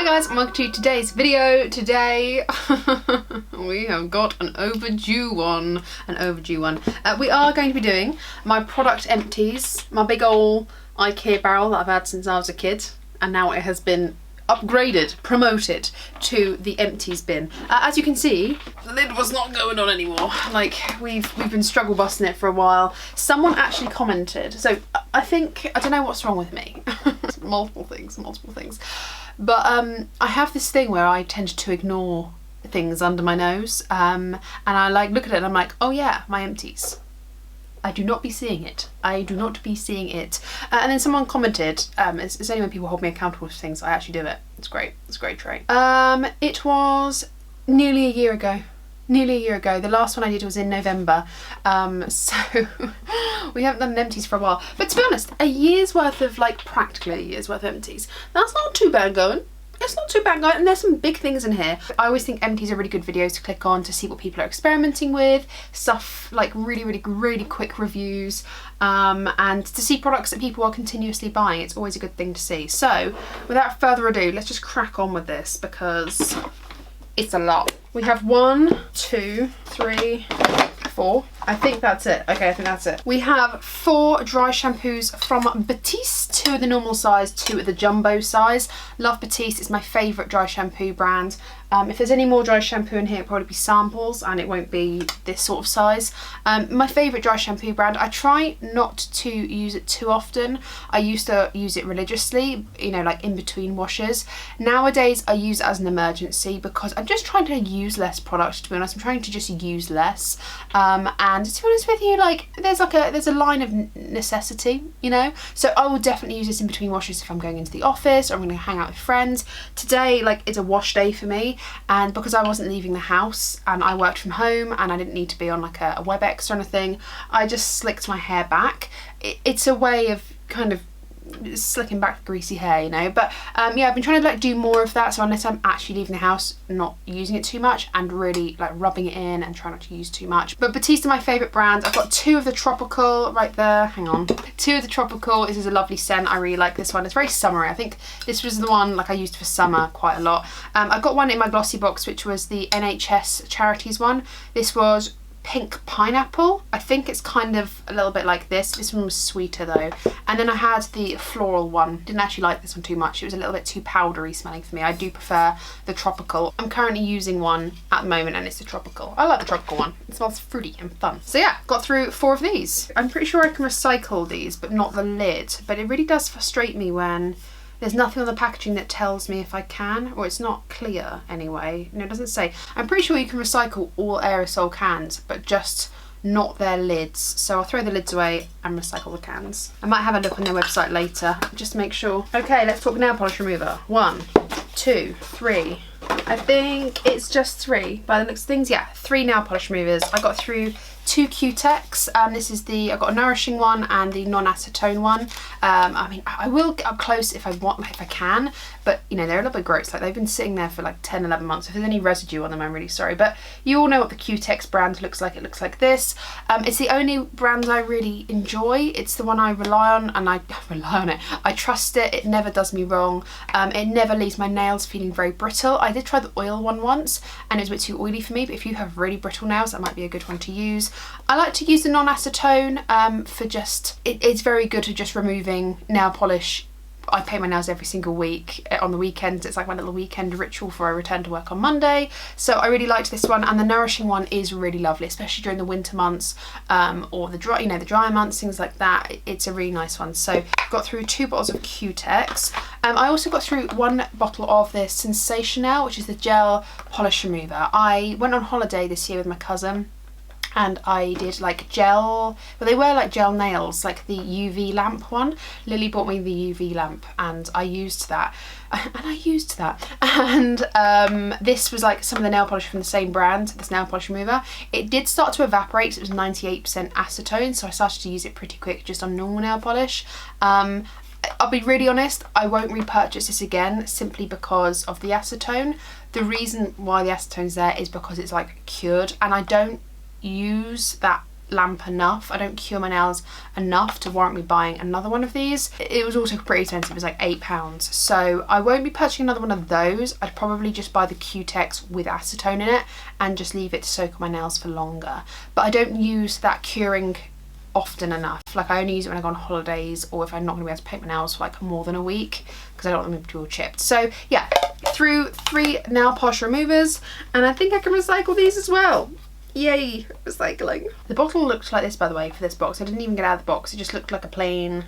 Hi guys, and welcome to today's video. Today we have got an overdue one. We are going to be doing my product empties, my big ol' IKEA barrel that I've had since I was a kid, and now it has been upgraded, promoted to the empties bin. As you can see, the lid was not going on anymore. Like we've been struggle busting it for a while. Someone actually commented, so I don't know what's wrong with me. multiple things, but I have this thing where I tend to ignore things under my nose, and I like look at it and I'm like, oh yeah, my empties. I do not be seeing it. And then someone commented, it's only when people hold me accountable for things I actually do it. It's great. It's a great trait. It was nearly a year ago. The last one I did was in November. So we haven't done empties for a while. But to be honest, a year's worth of, like, practically a year's worth of empties. That's not too bad going. It's not too bad, guys, and there's some big things in here. I always think empties are really good videos to click on to see what people are experimenting with, stuff like really quick reviews, and to see products that people are continuously buying. It's always a good thing to see. So without further ado, let's just crack on with this because it's a lot. We have 1, 2, 3, 4. I think that's it. Okay, I think that's it. We have 4 dry shampoos from Batiste, 2 of the normal size, 2 of the jumbo size. Love Batiste, it's my favourite dry shampoo brand. If there's any more dry shampoo in here, it'll probably be samples and it won't be this sort of size. My favourite dry shampoo brand. I try not to use it too often. I used to use it religiously, you know, like in between washes. Nowadays I use it as an emergency because I'm just trying to use less product, to be honest. I'm trying to just use less. And to be honest with you, like there's a line of necessity, you know. So I will definitely use this in between washes if I'm going into the office or I'm going to hang out with friends. Today, like, it's a wash day for me, and because I wasn't leaving the house and I worked from home and I didn't need to be on like a WebEx or anything, I just slicked my hair back. It's a way of kind of slicking back the greasy hair, you know. But yeah, I've been trying to like do more of that, so unless I'm actually leaving the house, not using it too much and really like rubbing it in and trying not to use too much. But Batiste are my favourite brand. I've got 2 of the tropical right there, hang on, 2 of the tropical. This is a lovely scent. I really like this one. It's very summery. I think this was the one like I used for summer quite a lot. I got one in my glossy box which was the NHS charities one. This was pink pineapple. I think it's kind of a little bit like this. This one was sweeter though. And then I had the floral one. Didn't actually like this one too much. It was a little bit too powdery smelling for me. I do prefer the tropical. I'm currently using one at the moment and it's the tropical. I like the tropical one. It smells fruity and fun. So yeah, got through 4 of these. I'm pretty sure I can recycle these, but not the lid. But it really does frustrate me when there's nothing on the packaging that tells me if I can, or it's not clear anyway. No, it doesn't say. I'm pretty sure you can recycle all aerosol cans, but just not their lids. So I'll throw the lids away and recycle the cans. I might have a look on their website later, just to make sure. Okay, let's talk nail polish remover. 1, 2, 3. I think it's just 3 by the looks of things. Yeah, 3 nail polish removers. I got through 2 Q-Tex. This is I got a nourishing one and the non-acetone one. I mean, I will get up close if I can, but you know, they're a little bit gross. Like they've been sitting there for like 10, 11 months. If there's any residue on them, I'm really sorry. But you all know what the Q-Tex brand looks like. It looks like this. It's the only brand I really enjoy. It's the one I rely on, and I rely on it. I trust it. It never does me wrong. It never leaves my nails feeling very brittle. I did try the oil one once and it was a bit too oily for me, but if you have really brittle nails, that might be a good one to use. I like to use the non-acetone for just, it's very good at just removing nail polish. I paint my nails every single week on the weekends. It's like my little weekend ritual before I return to work on Monday. So I really liked this one, and the nourishing one is really lovely, especially during the winter months, or the dry, the drier months, things like that. It's a really nice one. So got through 2 bottles of Q-Tex. I also got through 1 bottle of this Sensational, which is the gel polish remover. I went on holiday this year with my cousin, and I did like gel, well they were like gel nails, like the UV lamp one. Lily bought me the UV lamp and I used that. And this was like some of the nail polish from the same brand, this nail polish remover. It did start to evaporate, so it was 98% acetone, so I started to use it pretty quick just on normal nail polish. I'll be really honest, I won't repurchase this again simply because of the acetone. The reason why the acetone's there is because it's like cured, and I don't use that lamp enough. I don't cure my nails enough to warrant me buying another one of these. It was also pretty expensive, it was like £8. So I won't be purchasing another one of those. I'd probably just buy the Q-Tex with acetone in it and just leave it to soak on my nails for longer. But I don't use that curing often enough. Like I only use it when I go on holidays or if I'm not going to be able to paint my nails for like more than a week because I don't want them to be all chipped. So yeah, through 3 nail polish removers, and I think I can recycle these as well. Yay, recycling. The bottle looks like this, by the way, for this box. I didn't even get out of the box. It just looked like a plain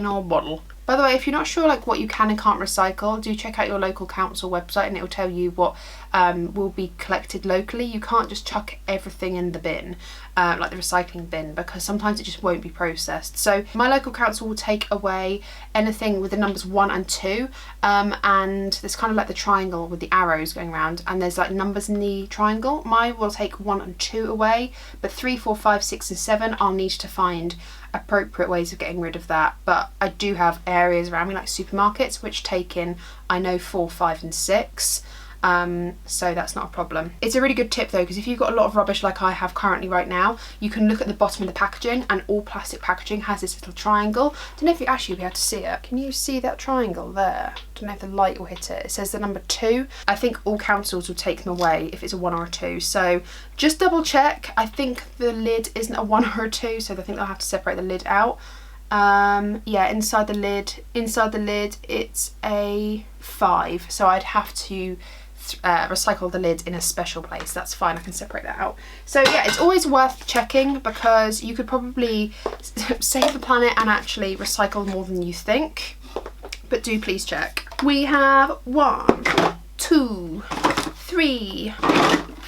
old bottle. By the way, if you're not sure like what you can and can't recycle, do check out your local council website and it will tell you what will be collected locally. You can't just chuck everything in the bin, like the recycling bin, because sometimes it just won't be processed. So my local council will take away anything with the numbers 1 and 2, and there's kind of like the triangle with the arrows going around, and there's like numbers in the triangle. Mine will take 1 and 2 away, but 3, 4, 5, 6 and 7 I'll need to find appropriate ways of getting rid of that. But I do have areas around me like supermarkets which take in, I know, 4, 5 and 6, so that's not a problem. It's a really good tip though, because if you've got a lot of rubbish like I have currently right now, you can look at the bottom of the packaging, and all plastic packaging has this little triangle. Don't know if you actually will be able to see it. Can you see that triangle there? Don't know if the light will hit it. It says the number 2. I think all councils will take them away if it's a 1 or a 2, so just double check. I think the lid isn't a 1 or a 2, so I think they'll have to separate the lid out. Yeah, inside the lid it's a 5, so I'd have to recycle the lid in a special place. That's fine, I can separate that out. So yeah, it's always worth checking because you could probably save the planet and actually recycle more than you think, but do please check. We have 1, 2, 3,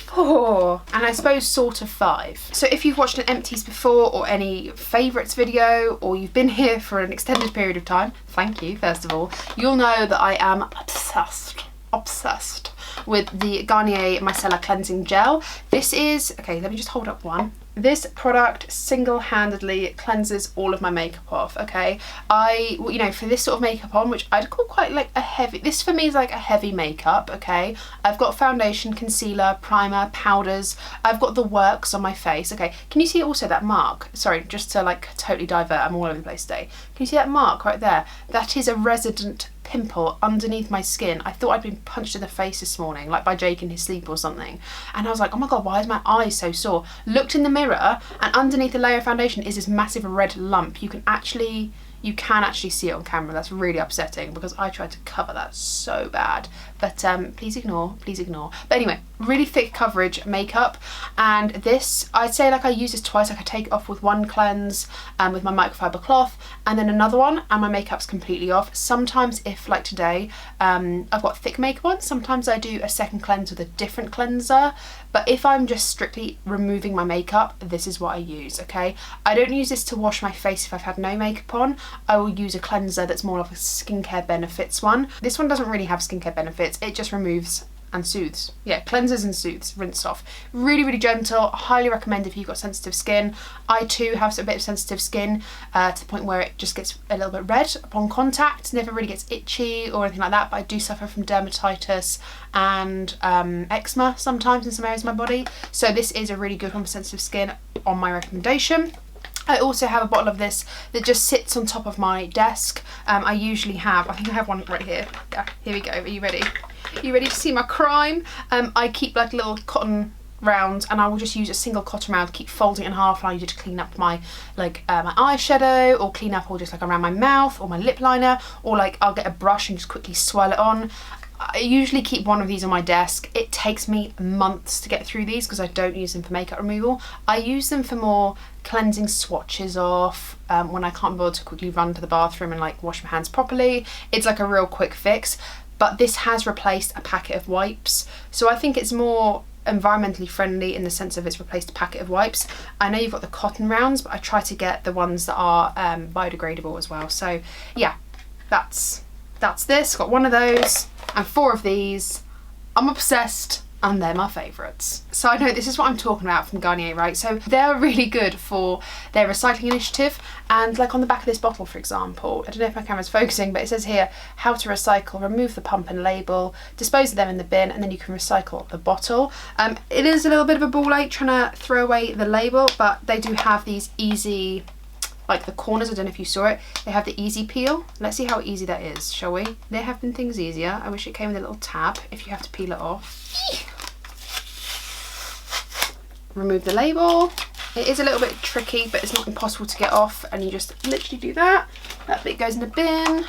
4, and I suppose sort of 5. So if you've watched an empties before or any favourites video, or you've been here for an extended period of time, thank you first of all, you'll know that I am obsessed with the Garnier Micellar Cleansing Gel. This is, okay, let me just hold up one. This product single-handedly cleanses all of my makeup off, okay? You know, for this sort of makeup on, which I'd call quite like a heavy, this for me is like a heavy makeup, okay? I've got foundation, concealer, primer, powders. I've got the works on my face, okay? Can you see also that mark? Sorry, just to like totally divert, I'm all over the place today. Can you see that mark right there? That is a resident pimple underneath my skin. I thought I'd been punched in the face this morning, like by Jake in his sleep or something. And I was like, oh my God, why is my eye so sore? Looked in the mirror, and underneath the layer of foundation is this massive red lump. You can actually see it on camera. That's really upsetting because I tried to cover that so bad. But please ignore, please ignore. But anyway, really thick coverage makeup, and this, I'd say like I use this twice. Like I take it off with one cleanse with my microfiber cloth, and then another one, and my makeup's completely off. Sometimes if like today, I've got thick makeup on, sometimes I do a second cleanse with a different cleanser. But if I'm just strictly removing my makeup, this is what I use, okay? I don't use this to wash my face if I've had no makeup on. I will use a cleanser that's more of a skincare benefits one. This one doesn't really have skincare benefits, it just removes and soothes. Yeah, cleanses and soothes, rinse off. Really, really gentle. Highly recommend if you've got sensitive skin. I too have a bit of sensitive skin to the point where it just gets a little bit red upon contact. Never really gets itchy or anything like that, but I do suffer from dermatitis and eczema sometimes in some areas of my body. So this is a really good one for sensitive skin, on my recommendation. I also have a bottle of this that just sits on top of my desk. I usually have, I think I have one right here. Yeah, here we go. Are you ready? Are you ready to see my crime? I keep like little cotton rounds, and I will just use a single cotton round, keep folding it in half, and I use it to clean up my my eyeshadow, or clean up all just like around my mouth or my lip liner, or like I'll get a brush and just quickly swirl it on. I usually keep one of these on my desk. It takes me months to get through these because I don't use them for makeup removal. I use them for more cleansing swatches off when I can't bother to quickly run to the bathroom and like wash my hands properly. It's like a real quick fix. But this has replaced a packet of wipes, so I think it's more environmentally friendly in the sense of it's replaced a packet of wipes. I know you've got the cotton rounds, but I try to get the ones that are biodegradable as well. So yeah, that's this. Got one of those and 4 of these. I'm obsessed. and they're my favourites. So I know this is what I'm talking about from Garnier, right? So they're really good for their recycling initiative, and like on the back of this bottle, for example, I don't know if my camera's focusing, but it says here, how to recycle, remove the pump and label, dispose of them in the bin, and then you can recycle the bottle. It is a little bit of a ball ache trying to throw away the label, but they do have these easy, like the corners, I don't know if you saw it, they have the easy peel. Let's see how easy that is, shall we? There have been things easier. I wish it came with a little tab if you have to peel it off. Remove the label. It is a little bit tricky, but it's not impossible to get off, and you just literally do that. That bit goes in the bin,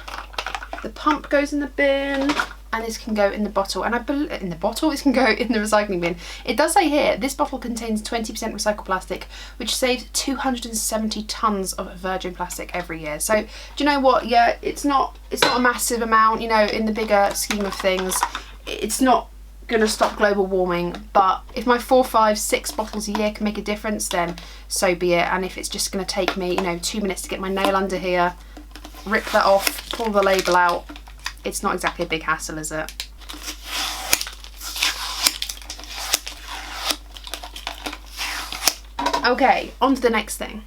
the pump goes in the bin, and this can go in the bottle, and in the bottle, this can go in the recycling bin. It does say here, this bottle contains 20% recycled plastic, which saves 270 tons of virgin plastic every year. So do you know what? Yeah, it's not a massive amount, you know, in the bigger scheme of things. It's not gonna stop global warming, but if my 4, 5, 6 bottles a year can make a difference, then so be it. And if it's just gonna take me, you know, 2 minutes to get my nail under here, rip that off, pull the label out, it's not exactly a big hassle, is it? Okay, on to the next thing.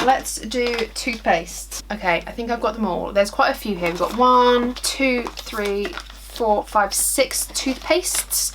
Let's do toothpaste. Okay, I think I've got them all. There's quite a few here. We've got 1, 2, 3, 4, 5, 6 toothpastes.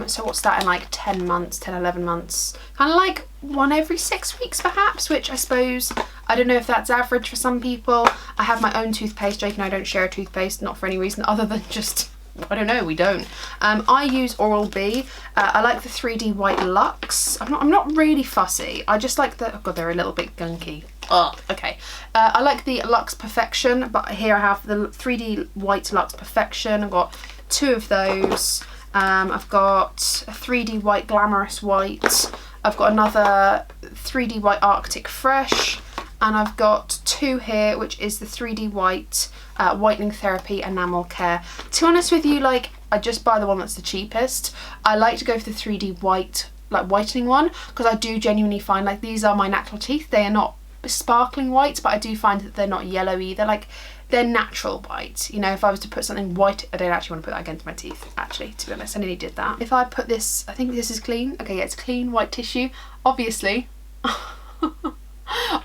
So what's that in like 10 months, 10, 11 months? Kind of like one every 6 weeks perhaps, which I suppose, I don't know if that's average for some people. I have my own toothpaste. Jake and I don't share a toothpaste, not for any reason other than just, I don't know, we don't. I use Oral-B. I like the 3D White Luxe. I'm not really fussy. I just like the, oh god, they're a little bit gunky. Oh, okay. I like the Luxe Perfection, but here I have the 3D White Luxe Perfection. I've got 2 of those. I've got a 3D White Glamorous White. I've got another 3D White Arctic Fresh. And I've got 2 here, which is the 3D White Whitening Therapy Enamel Care. To be honest with you, like, I just buy the one that's the cheapest. I like to go for the 3D White, like, whitening one, because I do genuinely find, like, these are my natural teeth. They are not sparkling white, but I do find that they're not yellow either. Like, they're natural white. You know, if I was to put something white, I don't actually want to put that against my teeth, actually, to be honest. I nearly did that. If I put this, I think this is clean. Okay, yeah, it's clean white tissue. Obviously.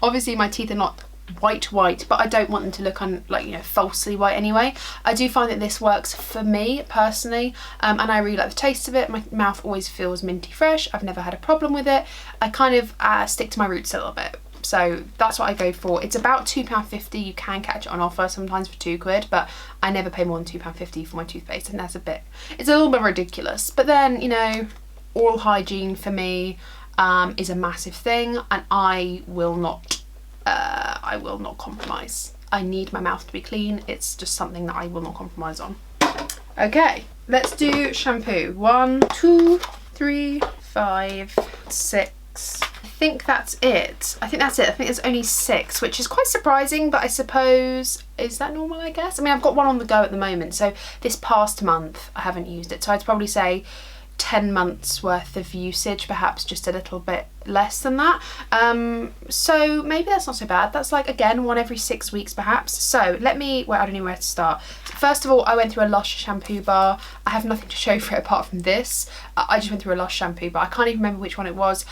Obviously my teeth are not white, but I don't want them to look like, you know, falsely white anyway. I do find that this works for me personally, and I really like the taste of it. My mouth always feels minty fresh. I've never had a problem with it. I kind of stick to my roots a little bit. So that's what I go for. It's about £2.50. You can catch it on offer sometimes for £2, but I never pay more than £2.50 for my toothpaste, and that's it's a little bit ridiculous. But then, you know, oral hygiene for me is a massive thing, and I will not compromise. I need my mouth to be clean. It's just something that I will not compromise on. Okay, let's do shampoo. 1, 2, 3, 5, 6. I think that's it. I think there's only 6, which is quite surprising, but I suppose, is that normal, I guess? I mean, I've got one on the go at the moment, so this past month I haven't used it, so I'd probably say 10 months worth of usage, perhaps just a little bit less than that. So maybe that's not so bad. That's like, again, one every 6 weeks perhaps. So let me, well, I don't know where to start. First of all, I went through a Lush shampoo bar. I have nothing to show for it apart from this. I just went through a Lush shampoo bar. I can't even remember which one it was.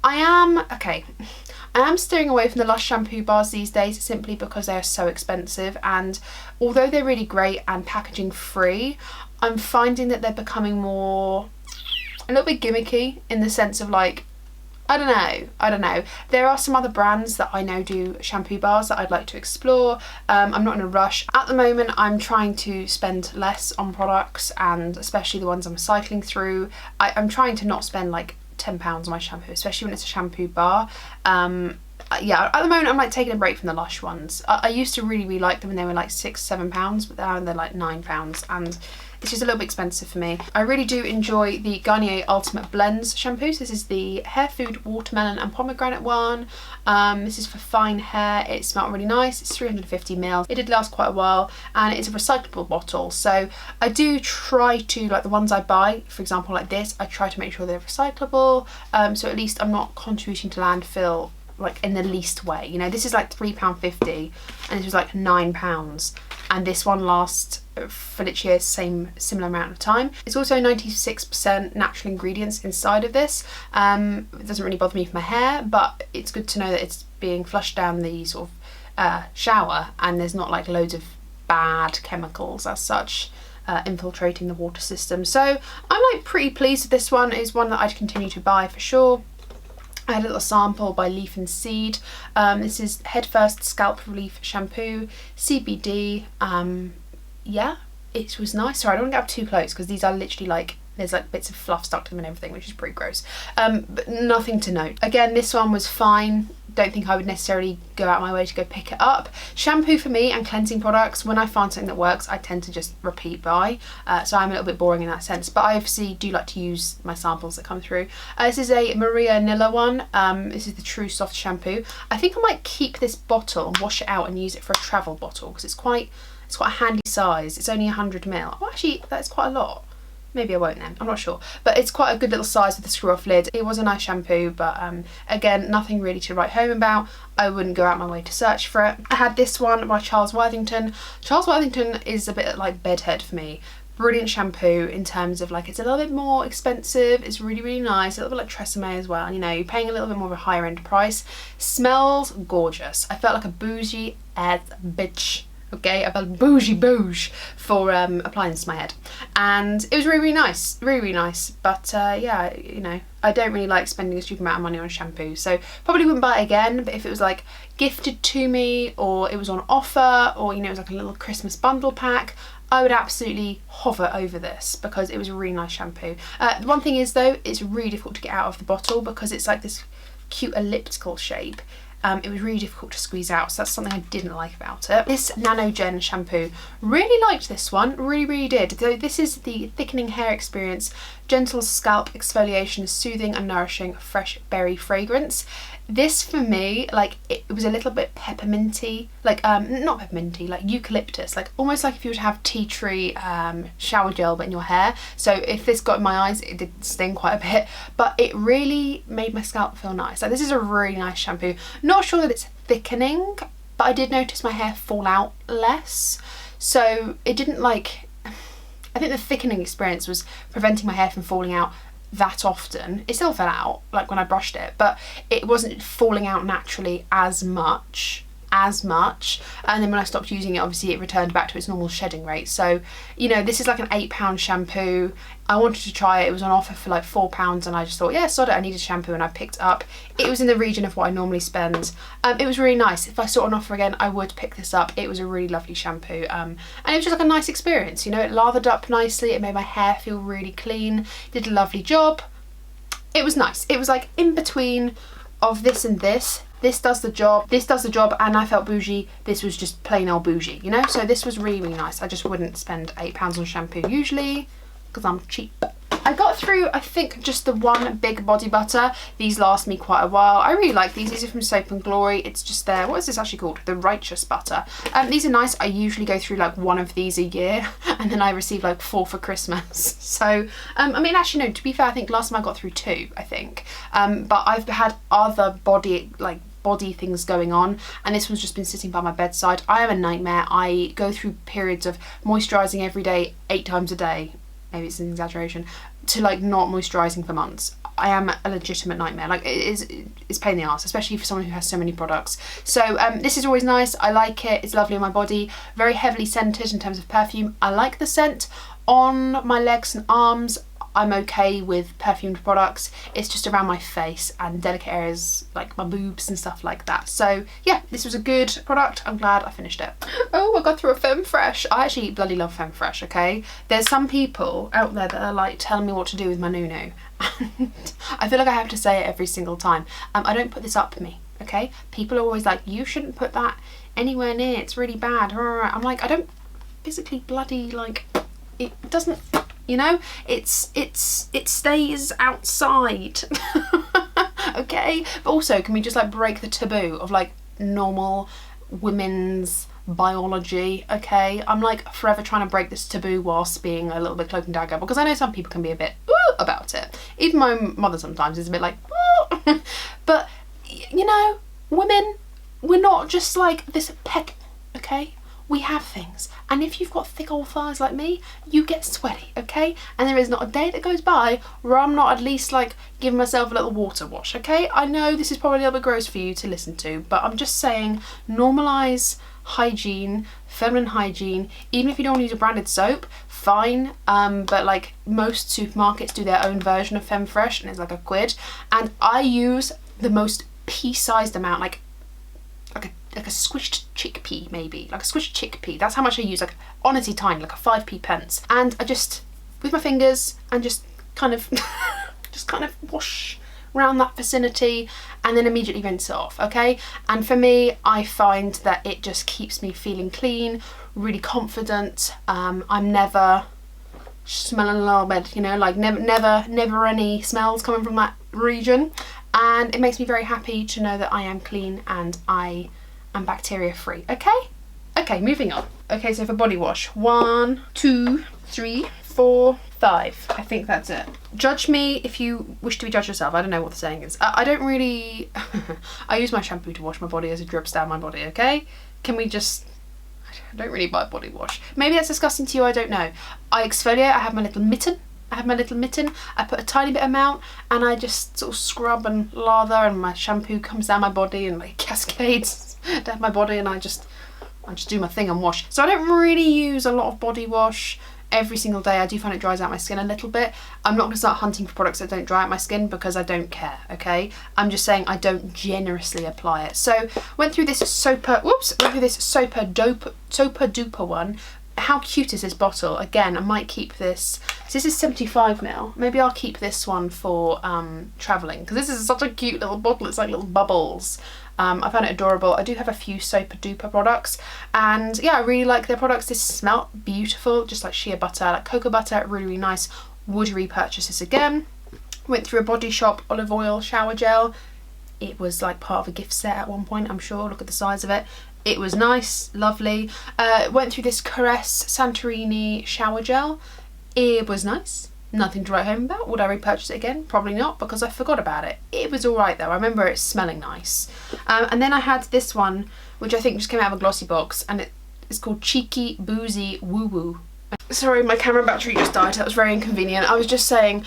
I am steering away from the Lush shampoo bars these days simply because they are so expensive, and although they're really great and packaging free, I'm finding that they're becoming a little bit gimmicky in the sense of, like, I don't know. There are some other brands that I know do shampoo bars that I'd like to explore. I'm not in a rush. At the moment, I'm trying to spend less on products, and especially the ones I'm cycling through. I'm trying to not spend like £10 on my shampoo, especially when it's a shampoo bar. Yeah, at the moment I'm like taking a break from the Lush ones. I used to really like them when they were like £6, £7, but now they're like £9, and it's just a little bit expensive for me. I really do enjoy the Garnier Ultimate Blends shampoos. This is the Hair Food Watermelon and Pomegranate one. This is for fine hair. It smelled really nice. It's 350ml. It did last quite a while, and it's a recyclable bottle. So I do try to, like the ones I buy, for example like this, I try to make sure they're recyclable. So at least I'm not contributing to landfill like in the least way. You know, this is like £3.50 and this was like £9. and this one lasts for literally a similar amount of time. It's also 96% natural ingredients inside of this. It doesn't really bother me for my hair, but it's good to know that it's being flushed down the sort of shower, and there's not like loads of bad chemicals as such infiltrating the water system. So I'm like pretty pleased with this one. It's one that I'd continue to buy for sure. I had a little sample by Leaf and Seed. This is Head First Scalp Relief Shampoo, CBD. Yeah, it was nice. Sorry, I don't want to get up too close because these are literally like, there's like bits of fluff stuck to them and everything, which is pretty gross. But nothing to note. Again, this one was fine. Don't think I would necessarily go out my way to go pick it up. Shampoo for me and cleansing products, when I find something that works, I tend to just repeat buy. So I'm a little bit boring in that sense, but I obviously do like to use my samples that come through. This is a Maria Nilla one. This is the True Soft Shampoo. I think I might keep this bottle and wash it out and use it for a travel bottle because it's quite a handy size. It's only 100ml. Oh, actually, that's quite a lot. Maybe I won't then, I'm not sure. But it's quite a good little size with the screw off lid. It was a nice shampoo, but again, nothing really to write home about. I wouldn't go out my way to search for it. I had this one by Charles Worthington. Charles Worthington is a bit like bedhead for me. Brilliant shampoo in terms of like, it's a little bit more expensive. It's really, really nice. A little bit like Tresemme as well. You know, you're paying a little bit more of a higher end price. Smells gorgeous. I felt like a bougie ass bitch. Okay, I felt bougie for applying this to my head, and it was really, really nice, really, really nice. But yeah, you know, I don't really like spending a stupid amount of money on shampoo, so probably wouldn't buy it again. But if it was like gifted to me, or it was on offer, or you know, it was like a little Christmas bundle pack, I would absolutely hover over this because it was a really nice shampoo. The one thing is though, it's really difficult to get out of the bottle because it's like this cute elliptical shape. It was really difficult to squeeze out, so that's something I didn't like about it. This Nanogen shampoo, really liked this one, really, really did. So this is the Thickening Hair Experience Gentle Scalp Exfoliation, Soothing and Nourishing Fresh Berry Fragrance. This for me, like it was a little bit pepperminty, like not pepperminty, like eucalyptus, like almost like if you were to have tea tree shower gel but in your hair. So if this got in my eyes, it did sting quite a bit, but it really made my scalp feel nice. Like this is a really nice shampoo. Not sure that it's thickening, but I did notice my hair fall out less. So it didn't like, I think the thickening experience was preventing my hair from falling out that often. It still fell out like when I brushed it, but it wasn't falling out naturally as much. And then when I stopped using it, obviously it returned back to its normal shedding rate. So you know, this is like an £8 shampoo. I wanted to try it. It was on offer for like £4 and I just thought, yeah, sod it, I needed shampoo, and I picked it up. It was in the region of what I normally spend. It was really nice. If I saw it on offer again, I would pick this up. It was a really lovely shampoo, and it was just like a nice experience, you know. It lathered up nicely, it made my hair feel really clean, did a lovely job. It was nice. It was like in between of this and this. This does the job, this does the job, and I felt bougie. This was just plain old bougie, you know? So this was really, really nice. I just wouldn't spend £8 on shampoo usually because I'm cheap. I got through, I think, just the one big body butter. These last me quite a while. I really like these. These are from Soap and Glory. It's just their, what is this actually called? The Righteous Butter. These are nice. I usually go through like one of these a year and then I receive like 4 for Christmas. So, I mean, actually no, to be fair, I think last time I got through 2, I think. But I've had other body things going on, and this one's just been sitting by my bedside. I am a nightmare. I go through periods of moisturising every day, 8 times a day. Maybe it's an exaggeration, to like not moisturising for months. I am a legitimate nightmare. Like it's pain in the arse, especially for someone who has so many products. So this is always nice. I like it. It's lovely on my body. Very heavily scented in terms of perfume. I like the scent. On my legs and arms, I'm okay with perfumed products. It's just around my face and delicate areas like my boobs and stuff like that. So yeah, this was a good product. I'm glad I finished it. Oh, I got through a Femme Fresh. I actually bloody love Femme Fresh, okay? There's some people out there that are like telling me what to do with my nunu. And I feel like I have to say it every single time. I don't put this up for me, okay? People are always like, you shouldn't put that anywhere near, it's really bad. I'm like, I don't physically bloody like, it doesn't, you know, it stays outside. Okay, but also can we just like break the taboo of like normal women's biology? Okay, I'm like forever trying to break this taboo whilst being a little bit cloak and dagger, because I know some people can be a bit about it. Even my mother sometimes is a bit like but you know, women, we're not just like this peck, okay? we have things. And if you've got thick old thighs like me, you get sweaty, okay? And there is not a day that goes by where I'm not at least like giving myself a little water wash, okay? I know this is probably a little bit gross for you to listen to, but I'm just saying, normalise hygiene, feminine hygiene. Even if you don't want to use a branded soap, fine, but like most supermarkets do their own version of Femme Fresh and it's like £1, and I use the most pea-sized amount, like a squished chickpea, maybe like a squished chickpea. That's how much I use, like honestly tiny, like a 5p pence, and I just with my fingers and just kind of wash around that vicinity and then immediately rinse it off, okay? And for me, I find that it just keeps me feeling clean, really confident. I'm never smelling a little bit, you know, like never any smells coming from that region, and it makes me very happy to know that I am clean and I am bacteria free, okay? Okay, moving on. Okay, so for body wash, 1, 2, 3, 4, 5. I think that's it. Judge me if you wish to be judged yourself. I don't know what the saying is. I don't really... I use my shampoo to wash my body as it drips down my body, okay? Can we just... I don't really buy body wash. Maybe that's disgusting to you, I don't know. I exfoliate, I have my little mitten. I put a tiny bit amount and I just sort of scrub and lather, and my shampoo comes down my body and like cascades down my body, and I just do my thing and wash. So I don't really use a lot of body wash every single day. I do find it dries out my skin a little bit. I'm not going to start hunting for products that don't dry out my skin because I don't care, okay? I'm just saying I don't generously apply it. So went through this Sopa Duper one. How cute is this bottle? Again, I might keep this. So this is 75ml. Maybe I'll keep this one for travelling, because this is such a cute little bottle. It's like little bubbles. I found it adorable. I do have a few Sopa Duper products, and yeah, I really like their products. This smell beautiful, just like shea butter, like cocoa butter, really, really nice. Would repurchase this again. Went through a Body Shop olive oil shower gel. It was like part of a gift set at one point, I'm sure. Look at the size of it. It was nice, lovely. Went through this Caress Santorini shower gel. It was nice. Nothing to write home about. Would I repurchase it again? Probably not, because I forgot about it. It was alright though. I remember it smelling nice. And then I had this one, which I think just came out of a glossy box, and it's called Cheeky Boozy Woo Woo. Sorry, my camera battery just died. That was very inconvenient. I was just saying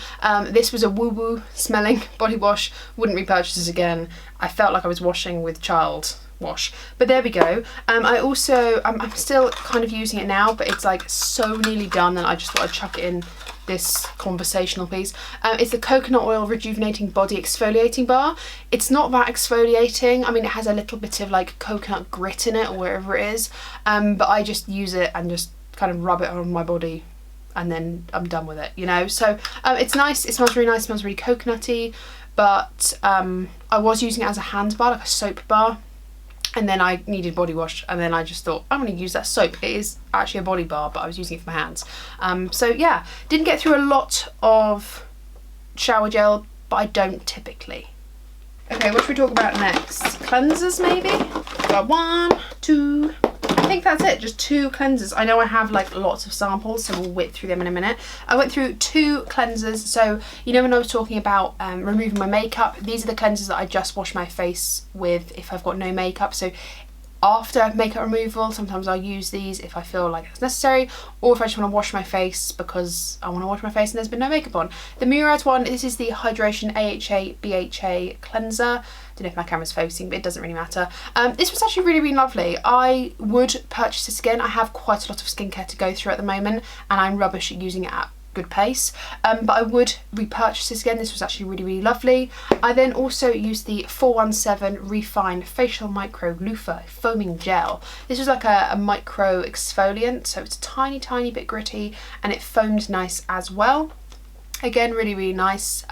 this was a woo woo smelling body wash. Wouldn't repurchase this again. I felt like I was washing with child wash, but there we go. I'm still kind of using it now, but it's like so nearly done that I just thought I'd chuck it in this conversational piece. It's the Coconut Oil Rejuvenating Body Exfoliating Bar. It's not that exfoliating. I mean, it has a little bit of like coconut grit in it or wherever it is, but I just use it and just kind of rub it on my body and then I'm done with it, you know? So it's nice. It smells really nice. It smells really coconutty, but I was using it as a hand bar, like a soap bar. And then I needed body wash, and then I just thought, I'm going to use that soap. It is actually a body bar, but I was using it for my hands. So yeah, didn't get through a lot of shower gel, but I don't typically. Okay, what should we talk about next? Cleansers, maybe? Got 1, 2, I think that's it, just 2 cleansers. I know I have like lots of samples, so we'll whip through them in a minute. I went through 2 cleansers. So you know when I was talking about removing my makeup, these are the cleansers that I just wash my face with if I've got no makeup. So after makeup removal, sometimes I'll use these if I feel like it's necessary, or if I just want to wash my face because I want to wash my face and there's been no makeup on. The Murad one, this is the Hydration AHA BHA cleanser. Don't know if my camera's focusing, but it doesn't really matter. This was actually really, really lovely. I would purchase this again. I have quite a lot of skincare to go through at the moment, and I'm rubbish at using it at good pace, but I would repurchase this again. This was actually really, really lovely. I then also used the 417 Refine Facial Micro Loofah Foaming Gel. This was like a micro exfoliant, so it's a tiny, tiny bit gritty, and it foamed nice as well. Again, really, really nice.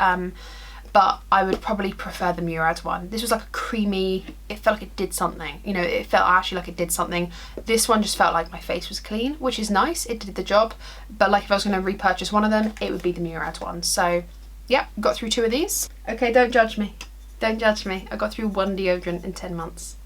But I would probably prefer the Murad one. This was like a creamy, it felt like it did something. You know, it felt actually like it did something. This one just felt like my face was clean, which is nice. It did the job. But like if I was going to repurchase one of them, it would be the Murad one. So yeah, got through 2 of these. Okay, don't judge me. Don't judge me. I got through 1 deodorant in 10 months.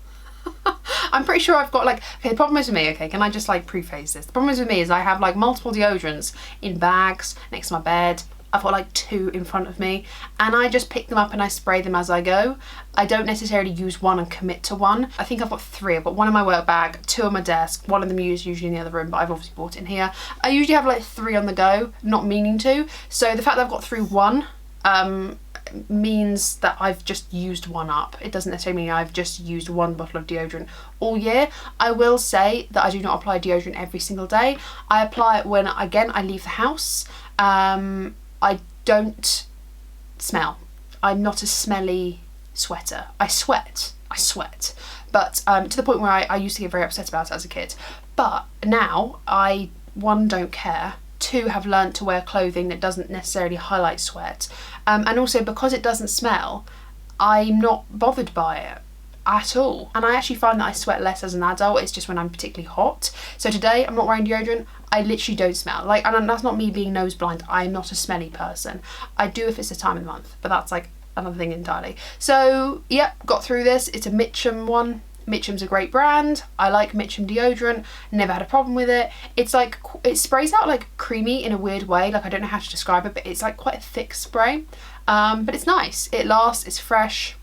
I'm pretty sure I've got like, okay, the problem is with me, okay, can I just like preface this? The problem is with me is I have like multiple deodorants in bags next to my bed. I've got like 2 in front of me, and I just pick them up and I spray them as I go. I don't necessarily use one and commit to one. I think I've got 3. I've got 1 in my work bag, 2 on my desk, 1 of them is usually in the other room, but I've obviously bought it in here. I usually have like 3 on the go, not meaning to. So the fact that I've got through 1 means that I've just used 1 up. It doesn't necessarily mean I've just used 1 bottle of deodorant all year. I will say that I do not apply deodorant every single day. I apply it when, again, I leave the house. I don't smell. I'm not a smelly sweater. I sweat, but to the point where I used to get very upset about it as a kid. But now I, 1, don't care, 2, have learnt to wear clothing that doesn't necessarily highlight sweat, and also because it doesn't smell, I'm not bothered by it at all. And I actually find that I sweat less as an adult. It's just when I'm particularly hot. So today I'm not wearing deodorant. I literally don't smell. Like, and that's not me being nose blind. I'm not a smelly person. I do if it's the time of the month, but that's like another thing entirely. So yeah, got through this. It's a Mitchum one. Mitchum's a great brand. I like Mitchum deodorant. Never had a problem with it. It's like, it sprays out like creamy in a weird way. Like, I don't know how to describe it, but it's like quite a thick spray. But it's nice. It lasts. It's fresh.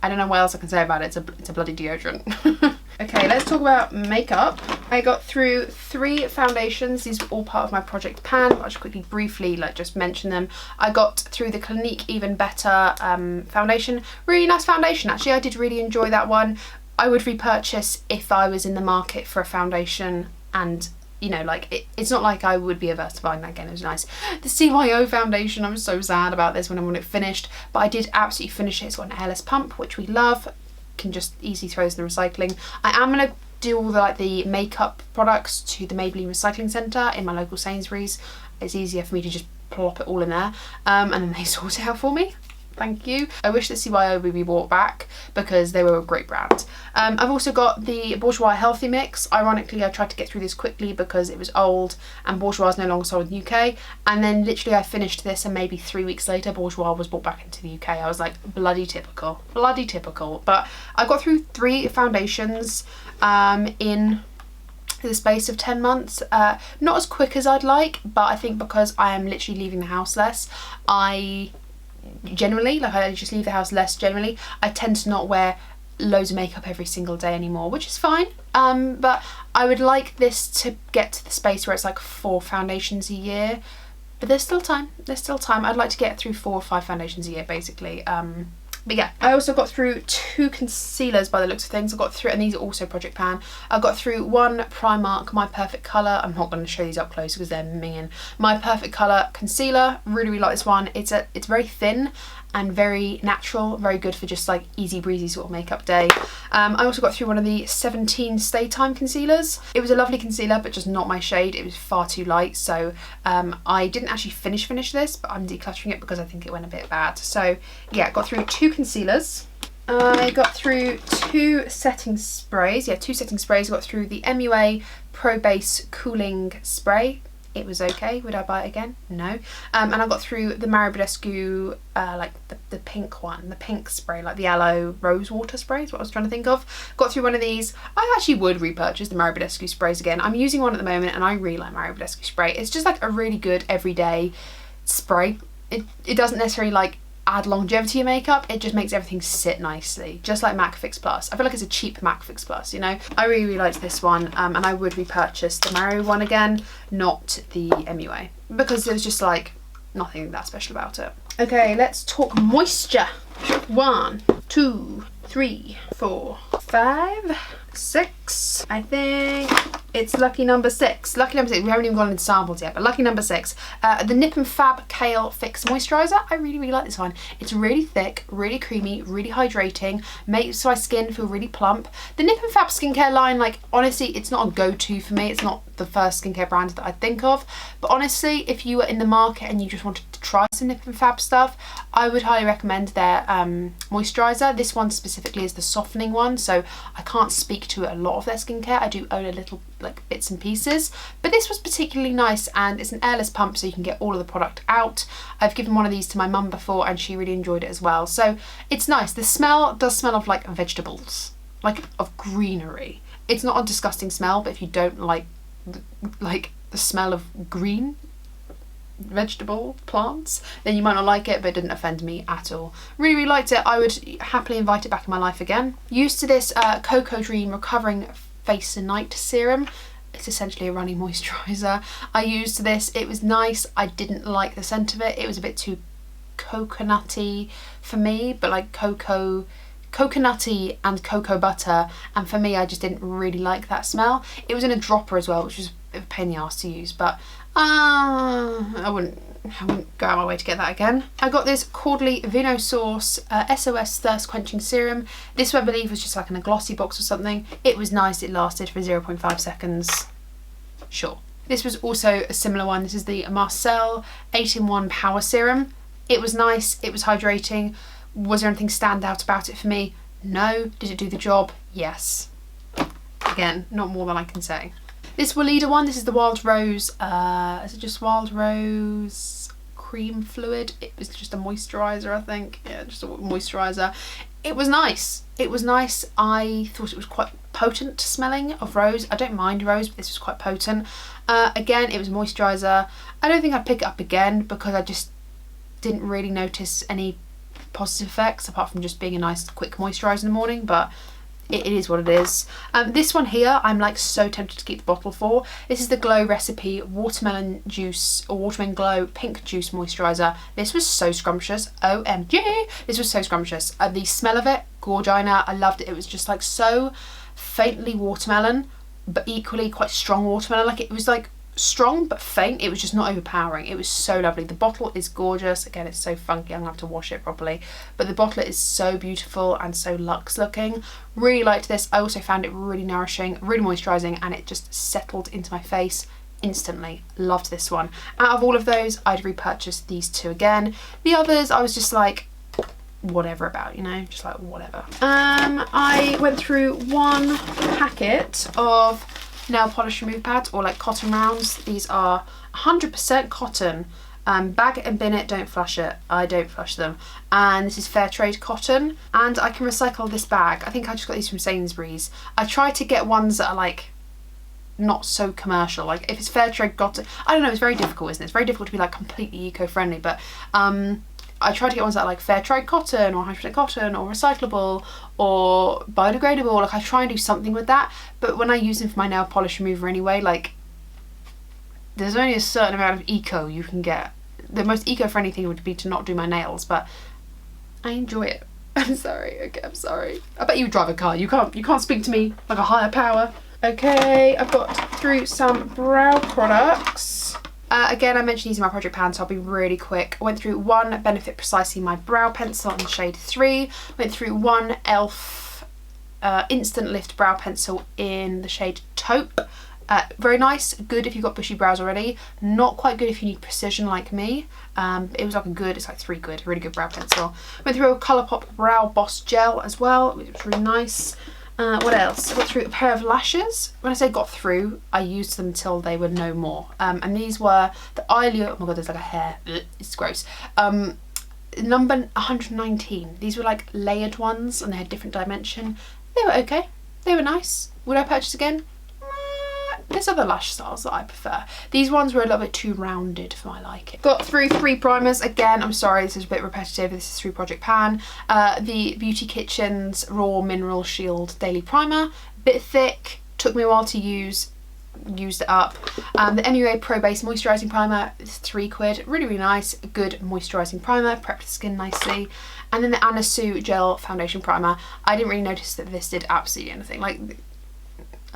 I don't know what else I can say about it. It's a bloody deodorant. Okay, let's talk about makeup. I got through 3 foundations. These were all part of my project pan, but I'll just quickly briefly just mention them. I got through the Clinique Even Better foundation. Really nice foundation, actually. I did really enjoy that one. I would repurchase if I was in the market for a foundation, and you know, like, it's not like I would be averse to buying that again. It was nice. The CYO foundation, I'm so sad about this when I want it finished, but I did absolutely finish it. It's got an airless pump, which we love. Can just easily throw this in the recycling. I am going to do all the makeup products to the Maybelline recycling centre in my local Sainsbury's. It's easier for me to just plop it all in there, and then they sort it out for me. Thank you. I wish that CYO would be brought back because they were a great brand. I've also got the Bourjois Healthy Mix. Ironically, I tried to get through this quickly because it was old and Bourjois is no longer sold in the UK. And then literally I finished this and maybe 3 weeks later Bourjois was brought back into the UK. I was like, bloody typical, bloody typical. But I got through 3 foundations in the space of 10 months. Not as quick as I'd like, but I think because I am literally leaving the house less, I just leave the house less generally. I tend to not wear loads of makeup every single day anymore, which is fine. But I would like this to get to the space where it's like 4 foundations a year. But there's still time. There's still time. I'd like to get through 4 or 5 foundations a year, basically. But yeah, I also got through 2 concealers by the looks of things. I got through, and these are also Project Pan. I got through 1 Primark My Perfect Colour. I'm not going to show these up close because they're minging. My Perfect Colour concealer. Really, really like this one. It's very thin and very natural, very good for just like easy breezy sort of makeup day. I also got through one of the 17 Stay Time concealers. It was a lovely concealer, but just not my shade. It was far too light, so I didn't actually finish this, but I'm decluttering it because I think it went a bit bad. So yeah, got through 2 concealers. I got through 2 setting sprays. Yeah, 2 setting sprays. I got through the MUA Pro Base Cooling Spray. It was okay. Would I buy it again? No. And I got through the Mario Badescu, like the pink one, the pink spray, like the aloe rose water spray is what I was trying to think of. Got through one of these. I actually would repurchase the Mario Badescu sprays again. I'm using one at the moment and I really like Mario Badescu spray. It's just like a really good everyday spray. It doesn't necessarily like add longevity to your makeup, it just makes everything sit nicely, just like MAC Fix Plus. I feel like it's a cheap MAC Fix Plus, you know. I really, really liked this one, and I would repurchase the Mario one again, not the MUA, because there was just like nothing that special about it. Okay, let's talk moisture. 1, 2, 3, 4, 5, 6. I think it's lucky number 6. Lucky number 6. We haven't even gone into samples yet, but lucky number 6. The Nip and Fab Kale Fix Moisturiser. I really, really like this one. It's really thick, really creamy, really hydrating. Makes my skin feel really plump. The Nip and Fab skincare line, like, honestly, it's not a go-to for me. It's not the first skincare brand that I think of. But honestly, if you were in the market and you just wanted to try some Nip and Fab stuff, I would highly recommend their moisturiser. This one specifically is the softening one, so I can't speak to a lot of their skincare. I do own a little like bits and pieces, but this was particularly nice, and it's an airless pump so you can get all of the product out. I've given one of these to my mum before and she really enjoyed it as well, so it's nice. The smell does smell of like vegetables, like of greenery. It's not a disgusting smell, but if you don't like the smell of green, vegetable plants, then you might not like it, but it didn't offend me at all. Really, really liked it. I would happily invite it back in my life again. Used to this Cocoa Dream Recovering Face and Night Serum. It's essentially a runny moisturiser. I used this, it was nice. I didn't like the scent of it. It was a bit too coconutty for me, but like coconutty and cocoa butter, and for me I just didn't really like that smell. It was in a dropper as well, which was a bit of a pain in the arse to use, but I wouldn't go out of my way to get that again. I got this Caudalie Vino Source SOS Thirst Quenching Serum. This I believe was just like in a glossy box or something. It was nice, it lasted for 0.5 seconds. Sure. This was also a similar one. This is the Marcel 8-in-1 Power Serum. It was nice, it was hydrating. Was there anything stand out about it for me? No. Did it do the job? Yes. Again, not more than I can say. This Weleda one, this is the Wild Rose, is it just Wild Rose Cream Fluid? It was just a moisturiser, I think. Yeah, just a moisturiser. It was nice. It was nice. I thought it was quite potent smelling of rose. I don't mind rose, but this was quite potent. Again, it was moisturiser. I don't think I'd pick it up again because I just didn't really notice any positive effects apart from just being a nice quick moisturiser in the morning, but it is what it is. This one here, I'm like so tempted to keep the bottle for. This is the Glow Recipe Watermelon Juice or Watermelon Glow Pink Juice Moisturiser. This was so scrumptious. OMG! This was so scrumptious. The smell of it, gorgina. I loved it. It was just like so faintly watermelon, but equally quite strong watermelon. Like it was like strong but faint. It was just not overpowering. It was so lovely. The bottle is gorgeous. Again, it's so funky. I'm gonna have to wash it properly, but the bottle is so beautiful and so luxe looking. Really liked this. I also found it really nourishing, really moisturizing, and it just settled into my face instantly. Loved this one. Out of all of those, I'd repurchase these two again. The others I was just like whatever about, you know, just like whatever. I went through one packet of nail polish remove pads, or like cotton rounds. These are 100% cotton. Bag it and bin it, don't flush it. I don't flush them. And this is fair trade cotton, and I can recycle this bag. I think I just got these from Sainsbury's. I try to get ones that are like not so commercial. Like if it's fair trade cotton, I don't know, it's very difficult, isn't it? It's very difficult to be like completely eco-friendly, but I try to get ones that are like fair trade cotton or 100% cotton or recyclable or biodegradable. Like I try and do something with that, but when I use them for my nail polish remover anyway, like there's only a certain amount of eco you can get. The most eco-friendly thing would be to not do my nails, but I enjoy it. I'm sorry, okay, I'm sorry. I bet you drive a car, you can't speak to me like a higher power. Okay, I've got through some brow products. Again, I mentioned using my project pan, so I'll be really quick. I went through one Benefit Precisely My Brow Pencil in shade 3. Went through one e.l.f. Instant Lift Brow Pencil in the shade Taupe. Very nice, good if you've got bushy brows already. Not quite good if you need precision like me. It was like a good, it's like 3 quid, really good brow pencil. Went through a Colourpop Brow Boss Gel as well, which was really nice. What else? I got through a pair of lashes. When I say got through, I used them till they were no more. And these were the eyelid. Oh my god, there's like a hair. It's gross. Number 119. These were like layered ones, and they had different dimension. They were okay. They were nice. Would I purchase again? There's other lash styles that I prefer. These ones were a little bit too rounded for my liking. Got through 3 primers. Again, I'm sorry, this is a bit repetitive. This is through Project Pan. The Beauty Kitchen's Raw Mineral Shield Daily Primer. Bit thick. Took me a while to use. Used it up. The MUA Pro Base Moisturising Primer is 3 quid. Really, really nice. Good moisturising primer. Prepped the skin nicely. And then the Anna Sue Gel Foundation Primer. I didn't really notice that this did absolutely anything. Like,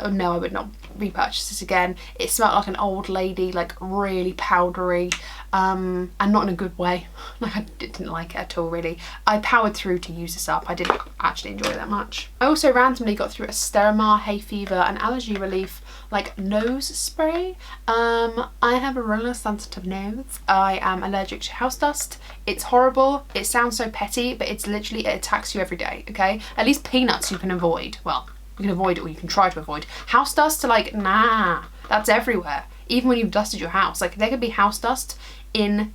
oh no, I would not repurchase this again. It smelled like an old lady, like really powdery, and not in a good way. Like I didn't like it at all, really. I powered through to use this up. I didn't actually enjoy it that much. I also randomly got through a Sterimar Hay Fever and Allergy Relief like nose spray. I have a really sensitive nose. I am allergic to house dust. It's horrible. It sounds so petty, but it's literally, it attacks you every day, okay? At least peanuts you can avoid. Well, you can avoid it, or you can try to avoid. House dust, like, nah, that's everywhere. Even when you've dusted your house, like there could be house dust in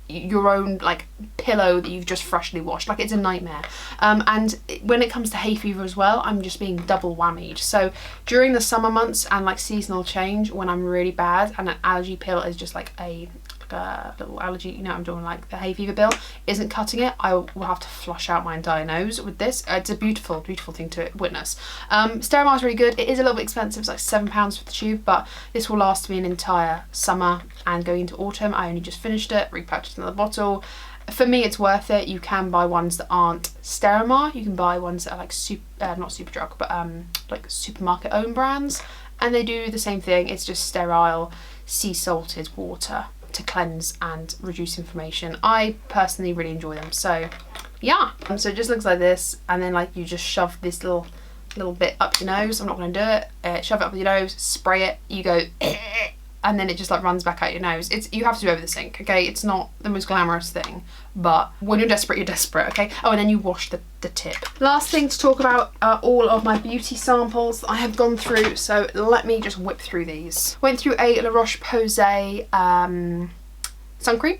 your own like pillow that you've just freshly washed. Like it's a nightmare. And when it comes to hay fever as well, I'm just being double whammied. So during the summer months and like seasonal change, when I'm really bad and an allergy pill is just like a like a little allergy, you know, I'm doing like the hay fever bill, isn't cutting it, I will have to flush out my entire nose with this. It's a beautiful, beautiful thing to witness. Sterimar is really good. It is a little bit expensive. It's like £7 for the tube, but this will last me an entire summer and going into autumn. I only just finished it, repurchased another bottle. For me, it's worth it. You can buy ones that aren't Sterimar. You can buy ones that are like not Superdrug, but like supermarket own brands, and they do the same thing. It's just sterile, sea salted water to cleanse and reduce inflammation. I personally really enjoy them. So yeah, so it just looks like this, and then like you just shove this little bit up your nose. I'm not going to do it. Shove it up your nose, spray it. You go. And then it just like runs back out your nose. You have to do over the sink, okay? It's not the most glamorous thing, but when you're desperate, okay? Oh, and then you wash the tip. Last thing to talk about are all of my beauty samples that I have gone through, so let me just whip through these. Went through a La Roche-Posay sun cream,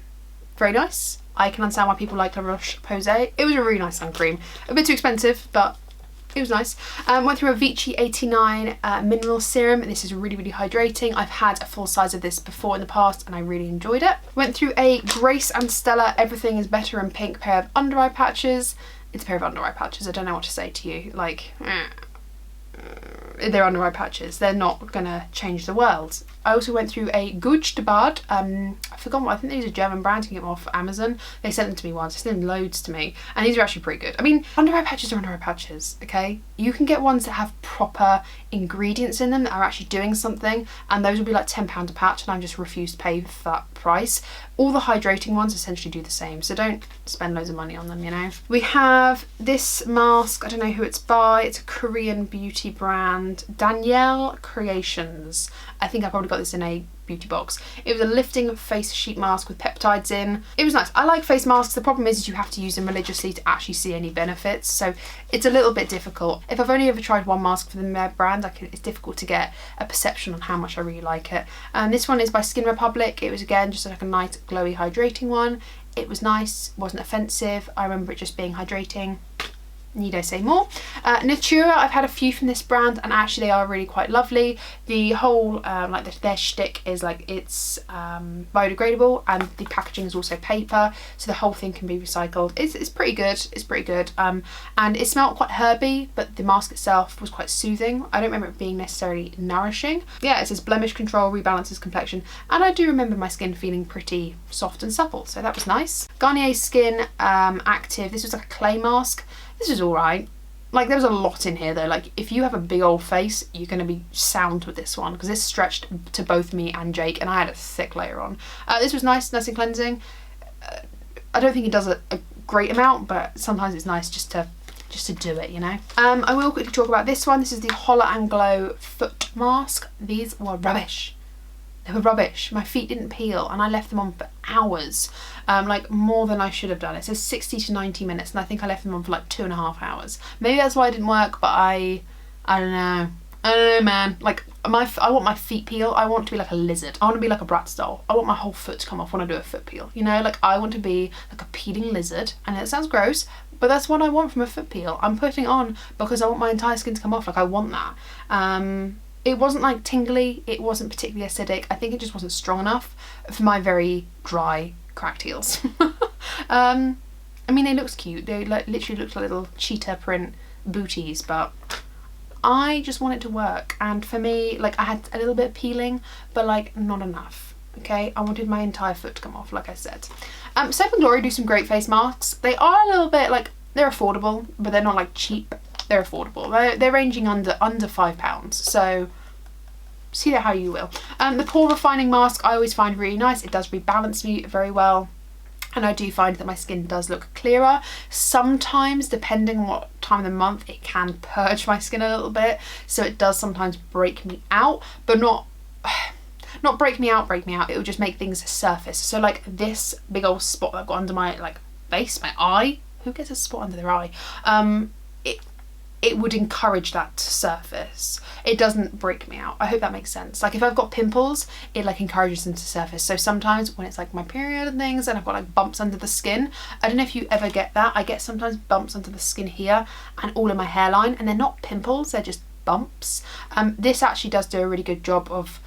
very nice. I can understand why people like La Roche-Posay. It was a really nice sun cream. A bit too expensive, but it was nice. Went through a Vichy 89 mineral serum. This is really, really hydrating. I've had a full size of this before in the past and I really enjoyed it. Went through a Grace and Stella Everything is Better in Pink pair of under eye patches. It's a pair of under eye patches. I don't know what to say to you. Like, they're under eye patches. They're not gonna change the world. I also went through a Gouge de Bard. I forgot what, I think these are German brands. You can get them off Amazon. They sent them to me once. They sent them loads to me, and these are actually pretty good. I mean, under eye patches are under eye patches, okay? You can get ones that have proper ingredients in them that are actually doing something, and those will be like £10 a patch, and I just refuse to pay for that price. All the hydrating ones essentially do the same, so don't spend loads of money on them, you know? We have this mask. I don't know who it's by. It's a Korean beauty brand, Danielle Creations. I think I probably got this in a beauty box. It was a lifting face sheet mask with peptides in. It was nice. I like face masks. The problem is you have to use them religiously to actually see any benefits, so it's a little bit difficult. If I've only ever tried one mask for the brand, it's difficult to get a perception on how much I really like it. And this one is by Skin Republic. It was again just like a nice glowy hydrating one. It was nice, wasn't offensive. I remember it just being hydrating. Need I say more? Natura, I've had a few from this brand and actually they are really quite lovely. The whole their shtick is like it's biodegradable, and the packaging is also paper, so the whole thing can be recycled. It's pretty good. It's pretty good. And it smelled quite herby, but the mask itself was quite soothing. I don't remember it being necessarily nourishing. Yeah, it says blemish control, rebalances complexion, and I do remember my skin feeling pretty soft and supple, so that was nice. Garnier Skin Active. This was like a clay mask. This is alright. Like, there was a lot in here though. Like, if you have a big old face, you're going to be sound with this one, because this stretched to both me and Jake, and I had a thick layer on. This was nice and cleansing. I don't think it does a great amount, but sometimes it's nice just to do it, you know. I will quickly talk about this one. This is the Holler and Glow foot mask. These were rubbish. They were rubbish. My feet didn't peel and I left them on for hours, like more than I should have done. It says 60 to 90 minutes and I think I left them on for like 2.5 hours. Maybe that's why it didn't work, but I don't know. I don't know, man. Like, I want my feet peel. I want to be like a lizard. I want to be like a brat doll. I want my whole foot to come off when I do a foot peel. You know, like I want to be like a peeling lizard. And it sounds gross, but that's what I want from a foot peel. I'm putting it on because I want my entire skin to come off. Like, I want that. It wasn't like tingly, it wasn't particularly acidic. I think it just wasn't strong enough for my very dry, cracked heels. I mean, they looked cute. They like literally looked like little cheetah print booties, but I just want it to work. And for me, like, I had a little bit of peeling, but like not enough. Okay, I wanted my entire foot to come off, like I said. Soap & Glory do some great face masks. They are a little bit like, they're affordable, but they're not like cheap. They're affordable. They're ranging under £5, so see that how you will. The pore refining mask I always find really nice. It does rebalance me very well, and I do find that my skin does look clearer. Sometimes, depending on what time of the month, it can purge my skin a little bit, so it does sometimes break me out, but not break me out. It will just make things surface. So like this big old spot that I've got under my like face, my eye. Who gets a spot under their eye? It would encourage that to surface. It doesn't break me out. I hope that makes sense. Like, if I've got pimples, it like encourages them to surface. So sometimes when it's like my period and things and I've got like bumps under the skin, I don't know if you ever get that. I get sometimes bumps under the skin here and all in my hairline, and they're not pimples, they're just bumps. This actually does do a really good job of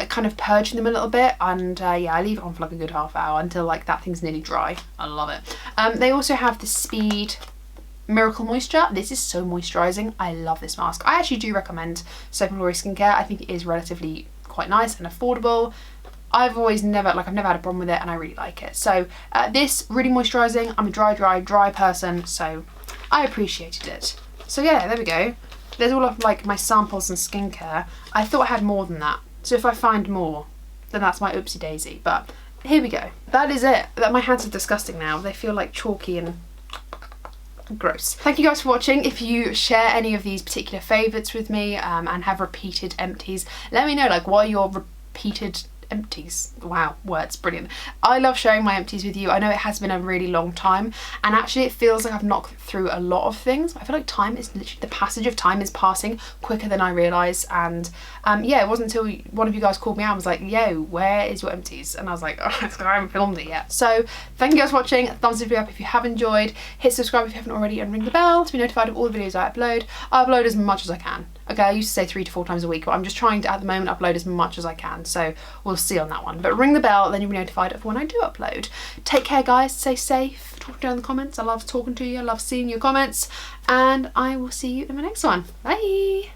kind of purging them a little bit, and yeah, I leave it on for like a good half hour until like that thing's nearly dry. I love it. They also have the Speed Miracle Moisture. This is so moisturising. I love this mask. I actually do recommend Soap & Glory skincare. I think it is relatively quite nice and affordable. I've never had a problem with it, and I really like it. So this, really moisturising. I'm a dry person, so I appreciated it. So yeah, there we go. There's all of like my samples and skincare. I thought I had more than that. So if I find more, then that's my oopsie daisy. But here we go. That is it. My hands are disgusting now. They feel like chalky and gross. Thank you guys for watching. If you share any of these particular favourites with me and have repeated empties, let me know, like, what are your repeated empties? Wow, words, brilliant. I love sharing my empties with you. I know it has been a really long time, and actually it feels like I've knocked through a lot of things. I feel like time is literally, the passage of time is passing quicker than I realise, and yeah, it wasn't until one of you guys called me out and was like, yo, where is your empties? And I was like, oh, I haven't filmed it yet. So thank you guys for watching. Thumbs the video up if you have enjoyed, hit subscribe if you haven't already, and ring the bell to be notified of all the videos I upload. I upload as much as I can. Okay, I used to say 3 to 4 times a week, but I'm just trying to, at the moment, upload as much as I can. So we'll see on that one. But ring the bell, then you'll be notified of when I do upload. Take care, guys. Stay safe. Talk down in the comments. I love talking to you. I love seeing your comments. And I will see you in the next one. Bye.